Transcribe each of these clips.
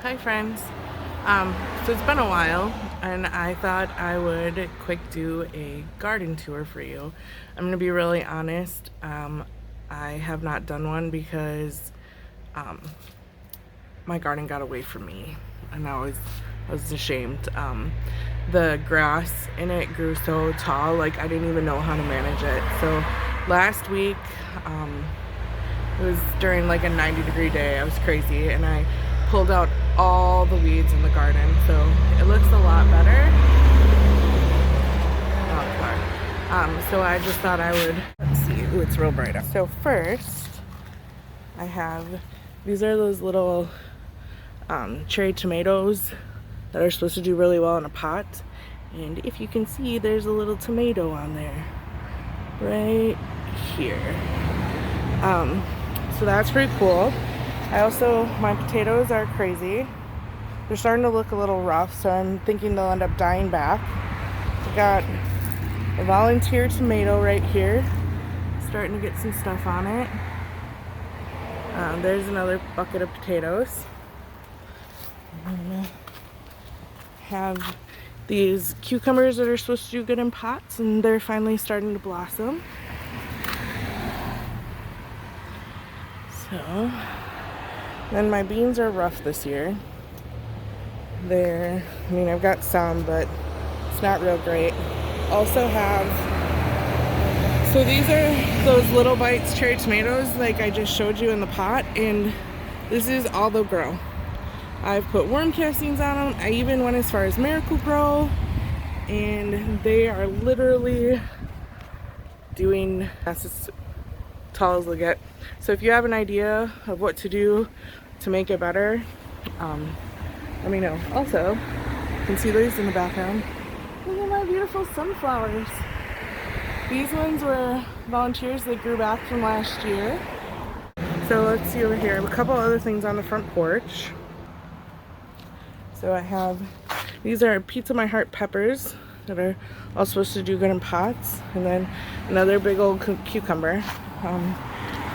Hi friends. So it's been a while and I thought I would quick do a garden tour for you. I'm gonna be really honest. I have not done one because um, my garden got away from me and I was ashamed. The grass in it grew so tall, like I didn't even know how to manage it. So last week, it was during like a 90-degree day. I was crazy and I pulled out all the weeds in the garden, so it looks a lot better. Oh, car. So I just thought I would, let's see, ooh, it's real bright out. So first, I have, these are those little cherry tomatoes that are supposed to do really well in a pot. And if you can see, there's a little tomato on there, right here. So that's pretty cool. My potatoes are crazy. They're starting to look a little rough, so I'm thinking they'll end up dying back. We got a volunteer tomato right here, starting to get some stuff on it. There's another bucket of potatoes. I'm gonna have these cucumbers that are supposed to do good in pots, and they're finally starting to blossom. So, then my beans are rough this year. I've got some, but it's not real great. Also so these are those little bites cherry tomatoes like I just showed you in the pot, and this is all they'll grow. I've put worm castings on them. I even went as far as Miracle-Gro, and they are literally that's as tall as they'll get. So if you have an idea of what to do to make it better, let me know. Also, you can see these in the background. Look at my beautiful sunflowers. These ones were volunteers that grew back from last year. So let's see over here. I have a couple other things on the front porch. So I have, these are Pizza My Heart peppers that are all supposed to do good in pots. And then another big old cucumber.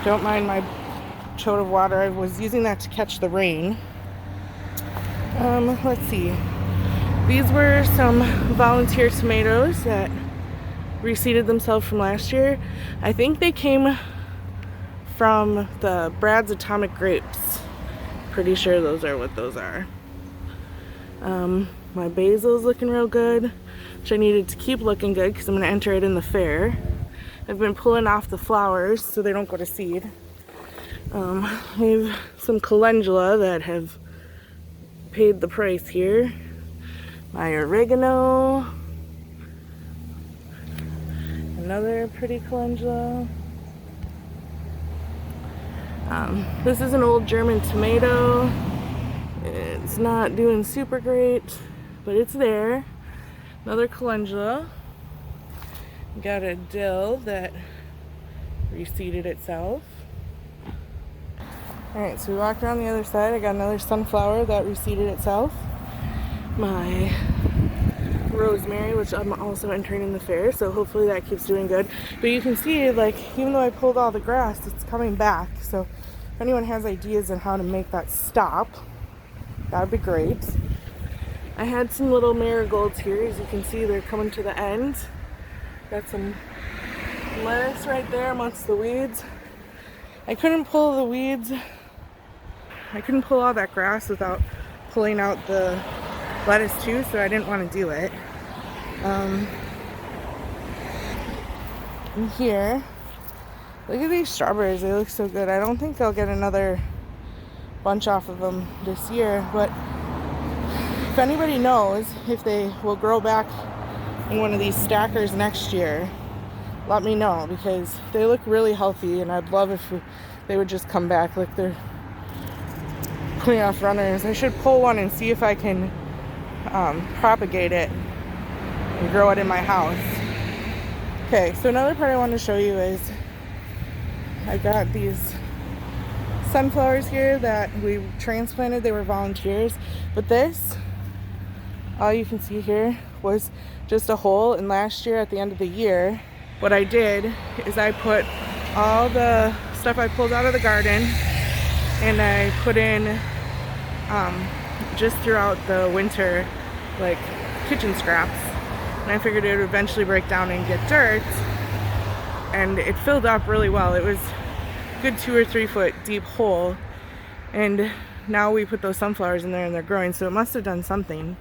Don't mind my chode of water. I was using that to catch the rain. Let's see. These were some volunteer tomatoes that reseeded themselves from last year. I think they came from the Brad's Atomic Grapes. Pretty sure those are what those are. My basil's looking real good, which I needed to keep looking good because I'm going to enter it in the fair. I've been pulling off the flowers so they don't go to seed. I have some calendula that have paid the price here. My oregano. Another pretty calendula. This is an old German tomato. It's not doing super great, but it's there. Another calendula. Got a dill that reseeded itself. Alright, so we walked around the other side. I got another sunflower that reseeded itself. My rosemary, which I'm also entering in the fair, so hopefully that keeps doing good. But you can see, like, even though I pulled all the grass, it's coming back. So if anyone has ideas on how to make that stop, that would be great. I had some little marigolds here. As you can see, they're coming to the end. Got some lettuce right there amongst the weeds. I couldn't pull the weeds. I couldn't pull all that grass without pulling out the lettuce too, so I didn't want to do it. And here, look at these strawberries. They look so good. I don't think I'll get another bunch off of them this year, but if anybody knows if they will grow back in one of these stackers next year, let me know, because they look really healthy and I'd love if they would just come back. Like, they're putting off runners. I should pull one and see if I can propagate it and grow it in my house. Okay, so another part I want to show you is I got these sunflowers here that we transplanted. They were volunteers, but this, all you can see here, was just a hole. And last year at the end of the year, what I did is I put all the stuff I pulled out of the garden and I put in just throughout the winter, like kitchen scraps, and I figured it would eventually break down and get dirt, and it filled up really well. It was a good 2 or 3 foot deep hole, and now we put those sunflowers in there and they're growing, so it must have done something.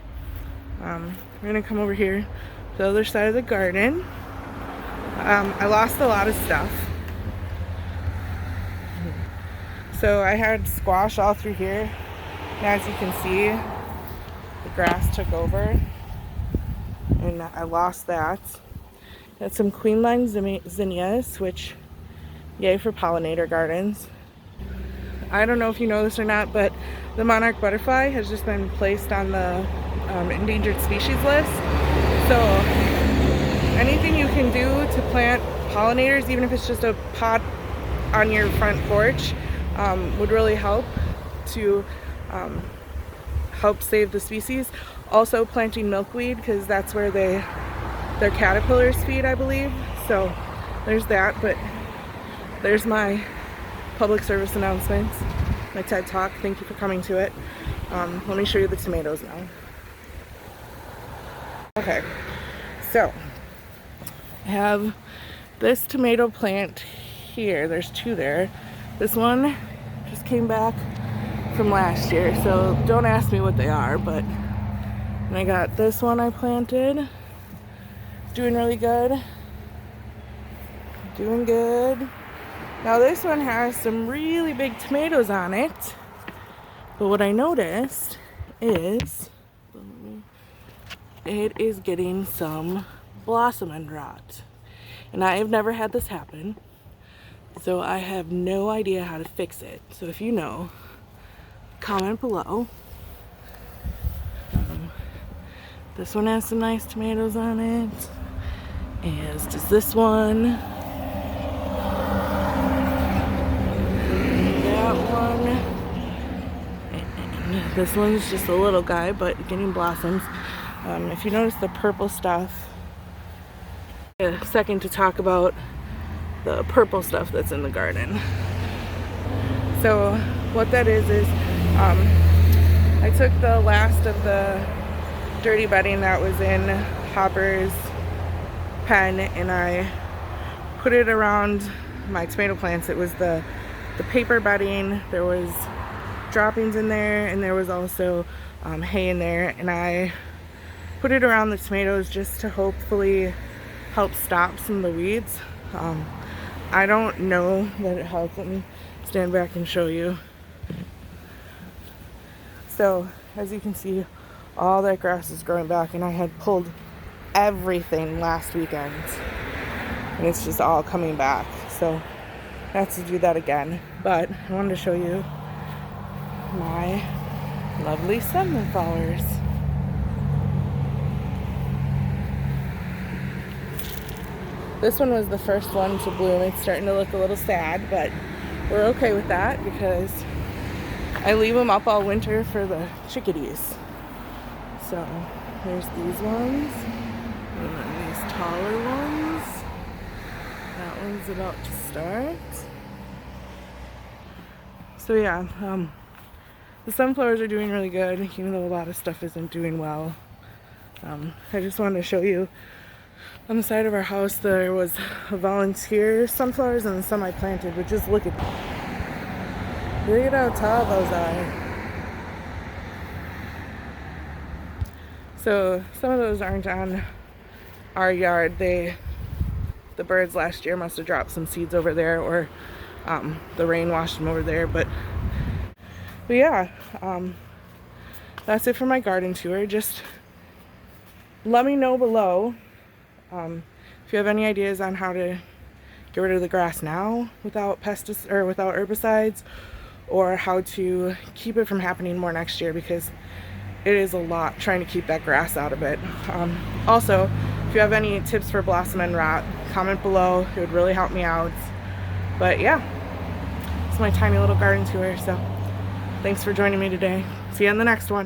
We're gonna come over here to the other side of the garden. I lost a lot of stuff. So I had squash all through here, and as you can see, the grass took over and I lost that. Got some queen line zinnias, which yay for pollinator gardens. I don't know if you know this or not, but the monarch butterfly has just been placed on the endangered species list. So anything you can do to plant pollinators, even if it's just a pot on your front porch, would really help to help save the species. Also planting milkweed, because that's where their caterpillars feed, I believe. So there's that, but there's my public service announcements, my TED Talk. Thank you for coming to it. Let me show you the tomatoes now. Okay, so I have this tomato plant here. There's 2 there. This one just came back from last year, so don't ask me what they are, but and I got this one I planted. It's doing really good. Doing good. Now this one has some really big tomatoes on it, but what I noticed is it is getting some blossom end rot, and I have never had this happen, so I have no idea how to fix it. So if you know, comment below. This one has some nice tomatoes on it, as does this one. That one. And this one's just a little guy, but getting blossoms. If you notice the purple stuff, a second to talk about the purple stuff that's in the garden. So what that is I took the last of the dirty bedding that was in Hopper's pen and I put it around my tomato plants. It was the paper bedding, there was droppings in there, and there was also hay in there, and I put it around the tomatoes just to hopefully help stop some of the weeds. I don't know that it helped. Let me stand back and show you. So as you can see, all that grass is growing back, and I had pulled everything last weekend and it's just all coming back, so I have to do that again. But I wanted to show you my lovely sunflowers. This one was the first one to bloom. It's starting to look a little sad, but we're okay with that because I leave them up all winter for the chickadees. So there's these ones, and then these taller ones. That one's about to start. So yeah, the sunflowers are doing really good, even though a lot of stuff isn't doing well. I just wanted to show you, on the side of our house there was a volunteer sunflowers and some I planted, but just look at them. Look at how tall those are. So some of those aren't on our yard. The birds last year must have dropped some seeds over there, or the rain washed them over there. But yeah, that's it for my garden tour. Just let me know below if you have any ideas on how to get rid of the grass now without pesticides or without herbicides, or how to keep it from happening more next year, because it is a lot trying to keep that grass out of it. Also, if you have any tips for blossom end rot, comment below. It would really help me out. But yeah, it's my tiny little garden tour, so thanks for joining me today. See you on the next one.